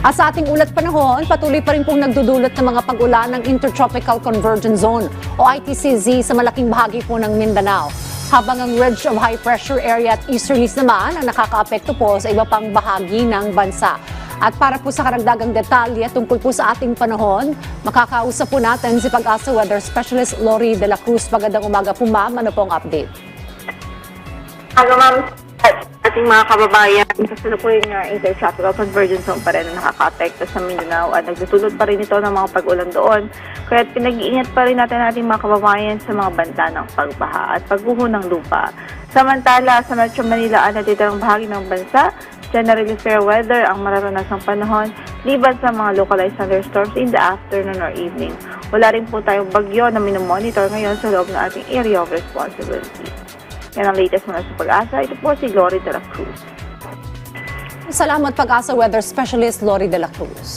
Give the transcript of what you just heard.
At sa ating ulat panahon, patuloy pa rin pong nagdudulot ng mga pag-ulan ng Intertropical Convergence Zone o ITCZ sa malaking bahagi po ng Mindanao. Habang ang ridge of high pressure area at easterlies naman ang nakakaapekto po sa iba pang bahagi ng bansa. At para po sa karagdagang detalye tungkol po sa ating panahon, makakausap po natin si Pag-asa Weather Specialist Lori De La Cruz. Magandang umaga po ma'am, ano po ang update? Aga ma'am, ating mga kababayan, kasalukuyan nga Intertropical Convergence Zone pa rin na nakaka-apekto sa Mindanao at nagtutulot pa rin ito ng mga pag-ulan doon. Kaya pinag-iingat pa rin natin ating mga kababayan sa mga banta ng pagbaha at pagguho ng lupa. Samantala, sa Metro Manila at natitirang bahagi ng bansa, generally fair weather ang mararanasang panahon liban sa mga localized thunderstorms in the afternoon or evening. Wala rin po tayong bagyo na minomonitor ngayon sa loob ng ating area of responsibility. Yan ang latest mula sa Pag-asa. Ito po si Lori De La Cruz. Salamat Pag-asa Weather Specialist Lori De La Cruz.